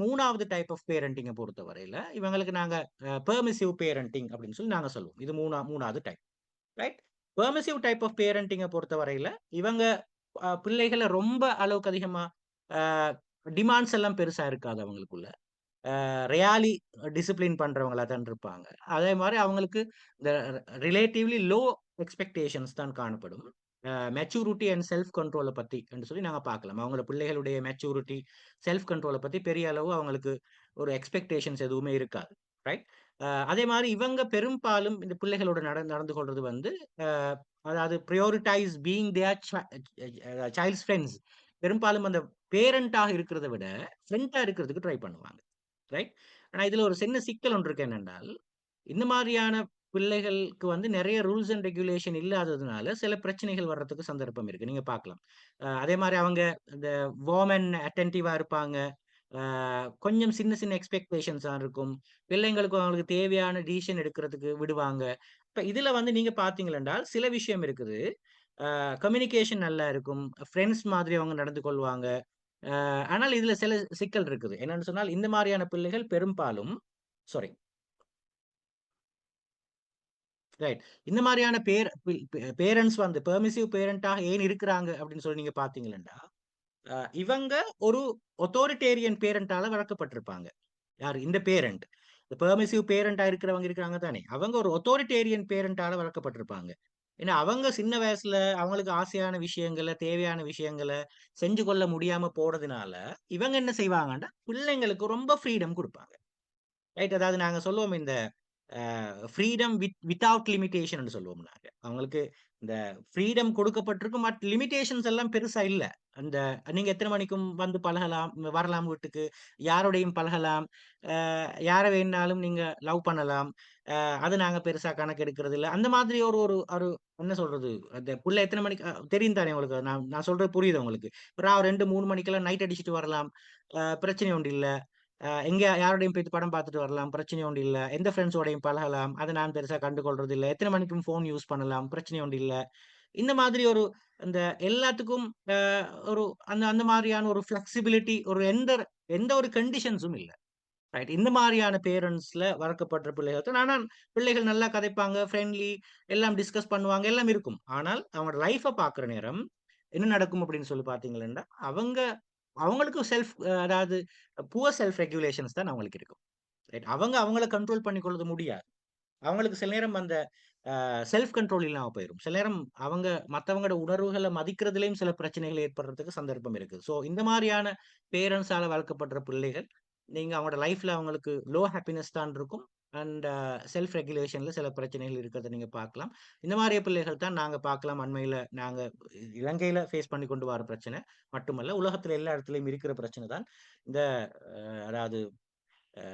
மூணாவது type of பேரண்டிங்கை பொறுத்த வரையில இவங்களுக்கு நாங்க பெர்மிசிவ் பேரண்டிங் அப்படின்னு சொல்லி நாங்க சொல்லுவோம். இது மூணாவது type. Right. Permissive type of பேரண்டிங்கை பொறுத்த வரையில இவங்க பிள்ளைகளை ரொம்ப அளவுக்கு அதிகமா டிமாண்ட்ஸ் எல்லாம் பெருசா இருக்காது அவங்களுக்குள்ள. ரியாலி டிசிப்ளின் பண்றவங்களா தான் இருப்பாங்க. அதே மாதிரி அவங்களுக்கு இந்த ரிலேட்டிவ்லி லோ எக்ஸ்பெக்டேஷன்ஸ் தான் காணப்படும். மெச்சூரிட்டி அண்ட் செல்ஃப் கண்ட்ரோலை பத்தி என்று சொல்லி நாங்க பார்க்கலாம். அவங்களோட பிள்ளைகளுடைய மெச்சூரிட்டி, செல்ஃப் கண்ட்ரோலை பத்தி பெரிய அளவு அவங்களுக்கு ஒரு எக்ஸ்பெக்டேஷன்ஸ் எதுவுமே இருக்காது. ரைட். அதே மாதிரி இவங்க பெரும்பாலும் இந்த பிள்ளைகளோட நடந்து கொள்றது வந்து அதாவது ப்ரியோரிட்டைஸ் பீயிங் தேர் சைல்ட்ஸ் ஃப்ரெண்ட்ஸ். பெரும்பாலும் அந்த பேரண்டாக இருக்கிறத விட ஃப்ரெண்டா இருக்கிறதுக்கு ட்ரை பண்ணுவாங்க. ரைட். ஆனா இதுல ஒரு சின்ன சிக்கல் ஒன்று இருக்கு என்னென்றால், இந்த மாதிரியான பிள்ளைகளுக்கு வந்து நிறைய ரூல்ஸ் அண்ட் ரெகுலேஷன் இல்லாததுனால சில பிரச்சனைகள் வர்றதுக்கு சந்தர்ப்பம் இருக்கு. நீங்க பார்க்கலாம். அதே மாதிரி அவங்க இந்த வார்ம் அட்டென்டிவா இருப்பாங்க. கொஞ்சம் சின்ன சின்ன எக்ஸ்பெக்டேஷன்ஸா இருக்கும். பிள்ளைங்களுக்கும் அவங்களுக்கு தேவையான டிசிஷன் எடுக்கிறதுக்கு விடுவாங்க. இப்ப இதுல வந்து நீங்க பார்த்தீங்கள் என்றால் சில விஷயம் இருக்குது. கம்யூனிகேஷன் நல்லா இருக்கும். ஃப்ரெண்ட்ஸ் மாதிரி அவங்க நடந்து கொள்வாங்க. ஆனால் இதுல சில சிக்கல் இருக்குது. என்னன்னு சொன்னால் இந்த மாதிரியான பிள்ளைகள் பெரும்பாலும் சாரி ரைட். இந்த மாதிரியான பேரண்ட்ஸ் வந்து பெர்மிசிவ் பேரண்டாக ஏன் இருக்கிறாங்க அப்படின்னு சொல்லி நீங்க பார்த்தீங்கன்னா, இவங்க ஒரு அத்தாரிட்டேரியன் பேரண்டால வளர்க்கப்பட்டிருப்பாங்க. யாரு? இந்த பேரண்ட். இந்த பெர்மிசிவ் பேரண்டா இருக்கிறவங்க இருக்கிறாங்க தானே, அவங்க ஒரு அத்தாரிட்டேரியன் பேரண்டால வளர்க்கப்பட்டிருப்பாங்க. ஏன்னா அவங்க சின்ன வயசுல அவங்களுக்கு ஆசையான விஷயங்கள, தேவையான விஷயங்கள செஞ்சு கொள்ள முடியாம போறதுனால, இவங்க என்ன செய்வாங்கன்னா, பிள்ளைங்களுக்கு ரொம்ப ஃப்ரீடம் குடுப்பாங்க. ரைட். அதாவது நாங்க சொல்லுவோம் இந்த ஃப்ரீடம் வித்தவுட் லிமிட்டேஷன் சொல்லுவோம் நாங்க. அவங்களுக்கு இந்த ஃப்ரீடம் கொடுக்கப்பட்டிருக்கும். பட் லிமிட்டேஷன்ஸ் எல்லாம் பெருசா இல்ல. அந்த நீங்க எத்தனை மணிக்கும் வந்து பழகலாம், வரலாம் வீட்டுக்கு, யாரோடையும் பழகலாம், யார வேணுனாலும் நீங்க லவ் பண்ணலாம். அது நாங்க பெருசா கணக்கு எடுக்கிறது இல்ல. அந்த மாதிரி ஒரு ஒரு ஒரு என்ன சொல்றது? அந்த புள்ள எத்தனை மணிக்கு தெரியும் தானே உங்களுக்கு. நான் நான் சொல்றது புரியுது உங்களுக்கு. 2, 3 மணிக்கெல்லாம் நைட் அடிச்சுட்டு வரலாம். பிரச்சனை ஒண்ணும் இல்ல. எங்க யாரோடையும் போய் படம் பார்த்துட்டு வரலாம். பிரச்சனை ஒண்ணும் இல்ல. எந்த ஃப்ரெண்ட்ஸோடையும் பழகலாம். அத நான் பெருசா கண்டுகொள்றது இல்ல. எத்தனை மணிக்கும் ஃபோன் யூஸ் பண்ணலாம். பிரச்சனை ஒண்ணும் இல்ல. இந்த மாதிரி ஒரு அந்த எல்லாத்துக்கும் அ ஒரு அந்த அந்த மாதிரியான ஒரு ஃப்ளெக்சிபிலிட்டி ஒரு எந்த எந்த ஒரு கண்டிஷன்ஸும் இல்ல. ரைட். இந்த மாதிரியான பேரண்ட்ஸ்ல வளர்க்கப்படுற பிள்ளைகள் தான். ஆனா பிள்ளைகள் நல்லா கதைப்பாங்க, ஃப்ரெண்ட்லி, எல்லாம் டிஸ்கஸ் பண்ணுவாங்க, எல்லாம் இருக்கும். ஆனால் அவங்களோட லைஃப்ப பார்க்குற நேரம் என்ன நடக்கும் அப்படின்னு சொல்லி பார்த்தீங்கன்னா, அவங்க அவங்களுக்கு அதாவது புவர் செல்ஃப் ரெகுலேஷன்ஸ் தான் அவங்களுக்கு இருக்கும். ரைட். அவங்க அவங்கள கண்ட்ரோல் பண்ணிக்கொள்ள முடியாது. அவங்களுக்கு சில நேரம் அந்த செல்ஃப் கண்ட்ரோல் இல்லாம போயிரும். சில நேரம் அவங்க மத்தவங்களோட உணர்வுகள மதிக்கிறதிலயும் சில பிரச்சனைகள் ஏற்படுறதுக்கு சந்தர்ப்பம் இருக்கு. ஸோ இந்த மாரியான பேரண்ட்ஸால வளர்க்கப்படுற பிள்ளைகள், நீங்க அவங்களோட லைஃப்ல அவங்களுக்கு லோ ஹேப்பினஸ் தான் இருக்கும். அண்ட் செல்ஃப் ரெகுலேஷன்ல சில பிரச்சனைகள் இருக்கிறத நீங்க பார்க்கலாம். இந்த மாரிய பிள்ளைகள் தான் நாங்க பார்க்கலாம். அண்மையில நாங்க இலங்கையில ஃபேஸ் பண்ணி கொண்டு வர பிரச்சனை மட்டுமல்ல, உலகத்துல எல்லா இடத்துலயும் இருக்கிற பிரச்சனை தான். இந்த அதாவது அ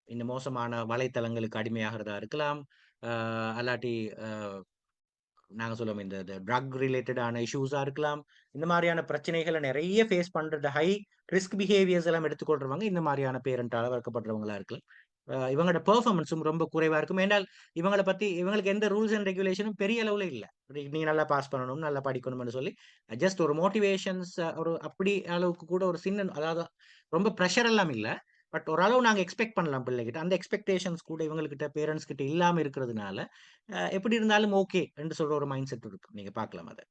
இந்த மோசமான வலைத்தளங்களுக்கு அடிமையாகிறதா இருக்கலாம். அ அல்லாட்டி அ நாங்க சொல்லுவோம் இந்த ட்ரக் ரிலேட்டடான இஷ்யூஸா இருக்கலாம். இந்த மாரியான பிரச்சனைகள நெறைய ஃபேஸ் பண்றது ரிஸ்க் பிஹேவியர்ஸ் எல்லாம் எடுத்துக்கொள்றவங்க இந்த மாரியான பேரண்டால வளர்க்கப்படுறவங்களா இருக்கலாம். இவங்களோட பெர்ஃபார்மன்ஸும் ரொம்ப குறைவா இருக்கும். ஏனால் இவங்கள பத்தி இவங்களுக்கு எந்த ரூல்ஸ் அண்ட் ரெகுலேஷனும் பெரிய அளவுல இல்ல. நீங்க நல்லா பாஸ் பண்ணணும், நல்லா படிக்கணும்னு சொல்லி ஜஸ்ட் ஒரு மோட்டிவேஷன்ஸ் ஒரு அப்படி அளவுக்கு கூட ஒரு சின்ன அதாவது ரொம்ப பிரஷர் எல்லாம் இல்ல. பட் ஓரளவு நாங்க எக்ஸ்பெக்ட் பண்ணலாம் பிள்ளைகிட்ட. அந்த எக்ஸ்பெக்டேஷன்ஸ் கூட இவங்ககிட்ட பேரன்ட்ஸ் கிட்ட இல்லாம இருக்கிறதுனால, எப்படி இருந்தாலும் ஓகே என்று சொல்ற ஒரு மைண்ட் செட் இருக்கும். நீங்க பார்க்கலாம் அத.